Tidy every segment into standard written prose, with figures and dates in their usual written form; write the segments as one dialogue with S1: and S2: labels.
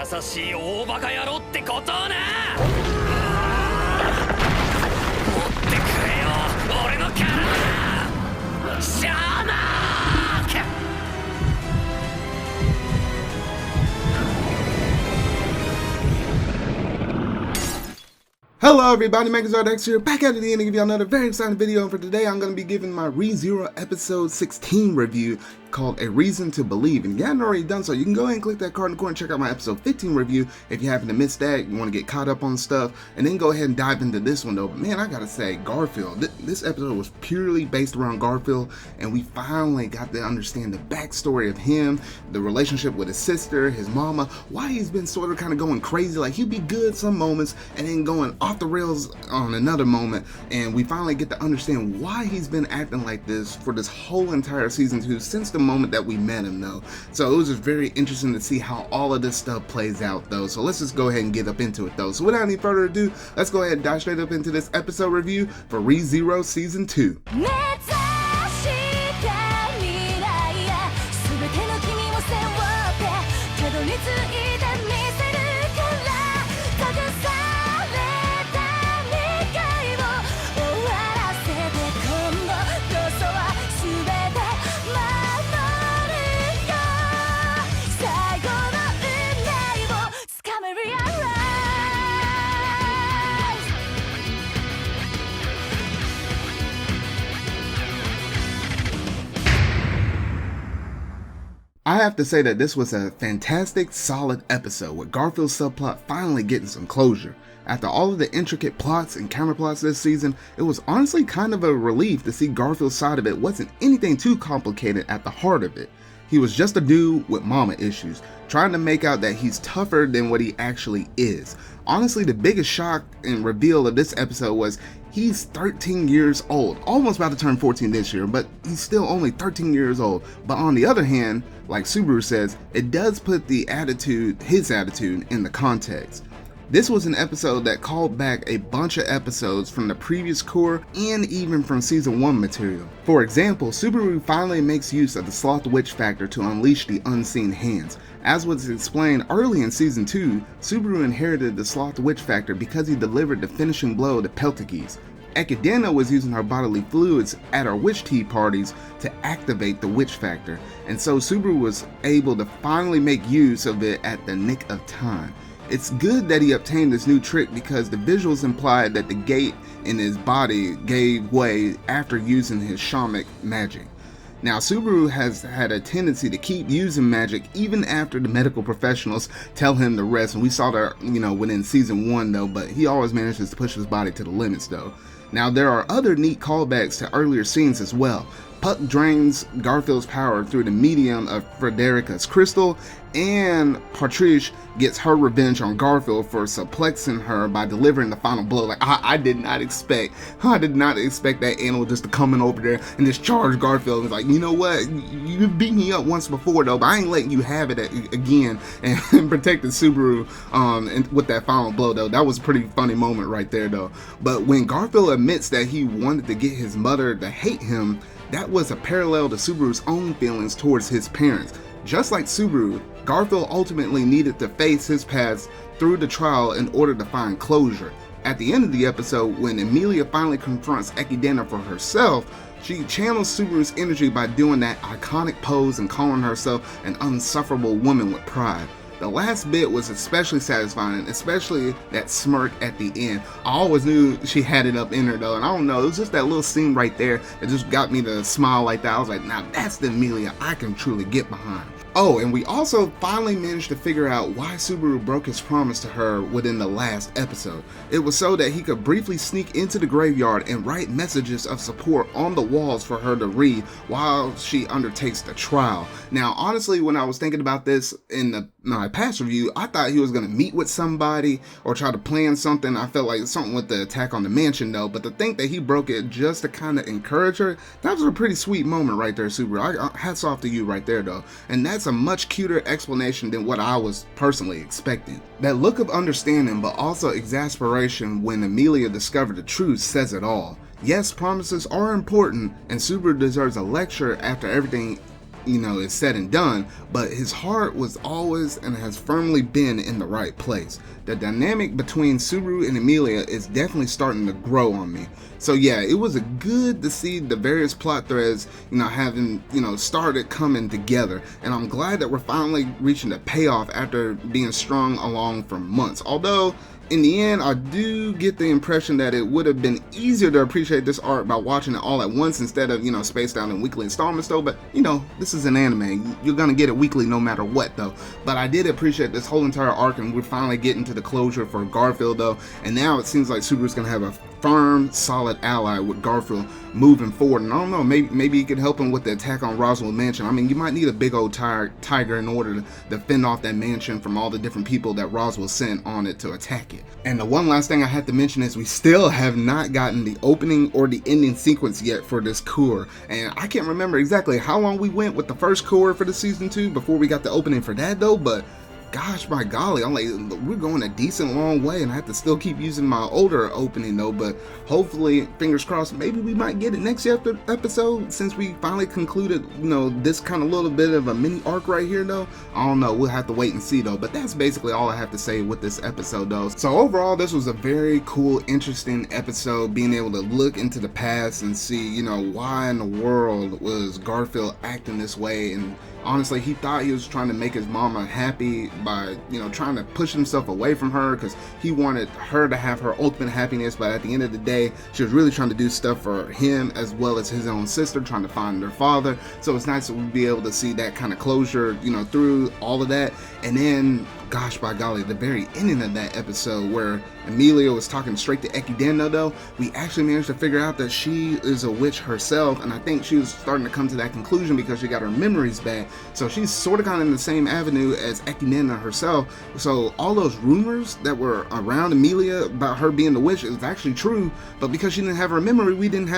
S1: 優しい大バカ野郎ってことをな。持ってくれよ俺の体。シャーマーク。
S2: Hello everybody, MegaZardX here, back at it again to give you another very exciting video, and for today I'm going to be giving my ReZero episode 16 review called A Reason to Believe. And if you haven't already done so, you can go ahead and click that card in the corner and check out my episode 15 review if you happen to miss that, you want to get caught up on stuff, and then go ahead and dive into this one though. But man, I gotta say, Garfiel, this episode was purely based around Garfiel, and we finally got to understand the backstory of him, the relationship with his sister, his mama, why he's been sort of kind of going crazy. Like, he'd be good some moments and then going off the rails on another moment, and we finally get to understand why he's been acting like this for this whole entire season 2 since the moment that we met him though. So it was just very interesting to see how all of this stuff plays out though. So let's just go ahead and get up into it though. So without any further ado, let's go ahead and dive straight up into this episode review for ReZero Season 2. I have to say that this was a fantastic, solid episode with Garfield's subplot finally getting some closure. After all of the intricate plots and counterplots this season, it was honestly kind of a relief to see Garfield's side of it wasn't anything too complicated at the heart of it. He was just a dude with mama issues, trying to make out that he's tougher than what he actually is. Honestly, the biggest shock and reveal of this episode was he's 13 years old, almost about to turn 14 this year, but he's still only 13 years old. But on the other hand, like Subaru says, it does put his attitude in the context. This was an episode that called back a bunch of episodes from the previous core and even from season 1 material. For example, Subaru finally makes use of the Sloth Witch factor to unleash the unseen hands. As was explained early in season 2, Subaru inherited the Sloth Witch factor because he delivered the finishing blow to Peltakis. Echidna was using her bodily fluids at our witch tea parties to activate the witch factor, and so Subaru was able to finally make use of it at the nick of time. It's good that he obtained this new trick because the visuals implied that the gate in his body gave way after using his shamanic magic. Now, Subaru has had a tendency to keep using magic even after the medical professionals tell him to rest, and we saw that, within season 1 though, but he always manages to push his body to the limits though. Now, there are other neat callbacks to earlier scenes as well. Puck drains Garfield's power through the medium of Frederica's crystal, and Patrice gets her revenge on Garfield for suplexing her by delivering the final blow. Like, I did not expect that animal just to come in over there and just charge Garfield. It's like, you know what, you beat me up once before though, but I ain't letting you have it again, and protected Subaru and with that final blow though. That was a pretty funny moment right there though. But when Garfield admits that he wanted to get his mother to hate him, that was a parallel to Subaru's own feelings towards his parents. Just like Subaru, Garfield ultimately needed to face his past through the trial in order to find closure. At the end of the episode, when Emilia finally confronts Echidna for herself, she channels Subaru's energy by doing that iconic pose and calling herself an unsufferable woman with pride. The last bit was especially satisfying, especially that smirk at the end. I always knew she had it up in her though, and I don't know, it was just that little scene right there that just got me to smile like that. I was like, now that's the Emilia I can truly get behind. Oh, and we also finally managed to figure out why Subaru broke his promise to her within the last episode. It was so that he could briefly sneak into the graveyard and write messages of support on the walls for her to read while she undertakes the trial. Now, honestly, when I was thinking about this in my past review, I thought he was going to meet with somebody or try to plan something. I felt like something with the attack on the mansion though, but to think that he broke it just to kind of encourage her, that was a pretty sweet moment right there, Subaru. Hats off to you right there though. And that's a much cuter explanation than what I was personally expecting. That look of understanding but also exasperation when Emilia discovered the truth says it all. Yes, promises are important, and Subaru deserves a lecture after everything is said and done, but his heart was always and has firmly been in the right place. The dynamic between Subaru and Emilia is definitely starting to grow on me. So yeah, it was good to see the various plot threads, having, started coming together. And I'm glad that we're finally reaching a payoff after being strung along for months. Although, in the end, I do get the impression that it would have been easier to appreciate this arc by watching it all at once instead of, spaced out in weekly installments though. But, this is an anime. You're gonna get it weekly no matter what though. But I did appreciate this whole entire arc, and we're finally getting to the closure for Garfiel though. And now it seems like Subaru's gonna have a firm, solid ally with Garfiel moving forward. And I don't know, maybe he could help him with the attack on Roswell Mansion. I mean, you might need a big old tiger in order to defend off that mansion from all the different people that Roswell sent on it to attack it. And the one last thing I had to mention is we still have not gotten the opening or the ending sequence yet for this cour. And I can't remember exactly how long we went with the first cour for the season 2 before we got the opening for that though, but gosh, by golly, I'm like, we're going a decent long way, and I have to still keep using my older opening though. But hopefully, fingers crossed, maybe we might get it next episode since we finally concluded, this kind of little bit of a mini arc right here though. I don't know, we'll have to wait and see though. But that's basically all I have to say with this episode though. So overall, this was a very cool, interesting episode, being able to look into the past and see, why in the world was Garfield acting this way. And honestly, he thought he was trying to make his mama happy by, trying to push himself away from her because he wanted her to have her ultimate happiness. But at the end of the day, she was really trying to do stuff for him as well as his own sister, trying to find their father. So it's nice to be able to see that kind of closure, through all of that. And then, gosh, by golly, the very ending of that episode where Emilia was talking straight to Equidendo though, we actually managed to figure out that she is a witch herself, and I think she was starting to come to that conclusion because she got her memories back. So she's sort of kind of in the same avenue as Equidendo herself. So all those rumors that were around Emilia about her being the witch is actually true, but because she didn't have her memory, she didn't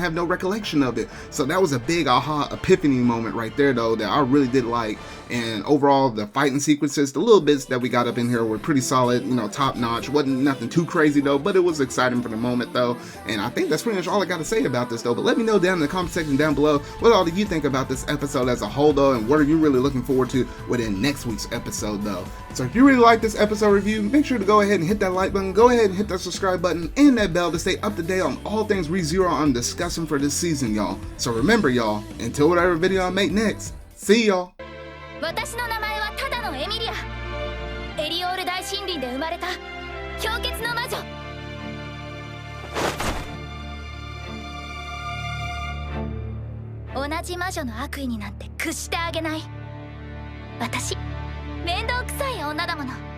S2: have no recollection of it. So that was a big aha epiphany moment right there though that I really did like. And overall, the fighting sequences, the little bits that we got up in here were pretty solid, top notch. Wasn't nothing too crazy though, but it was exciting for the moment though. And I think that's pretty much all I got to say about this though. But let me know down in the comment section down below, what all do you think about this episode as a whole though, and what are you really looking forward to within next week's episode though. So if you really like this episode review, make sure to go ahead and hit that like button, go ahead and hit that subscribe button and that bell to stay up to date on all things ReZero I'm discussing for this season, y'all. So remember, y'all, until whatever video I make next, see y'all.
S3: 私の名前はただのエミリア。エリオール大森林で生まれた氷結の魔女。同じ魔女の悪意になんて屈してあげない。私、面倒くさい女だもの。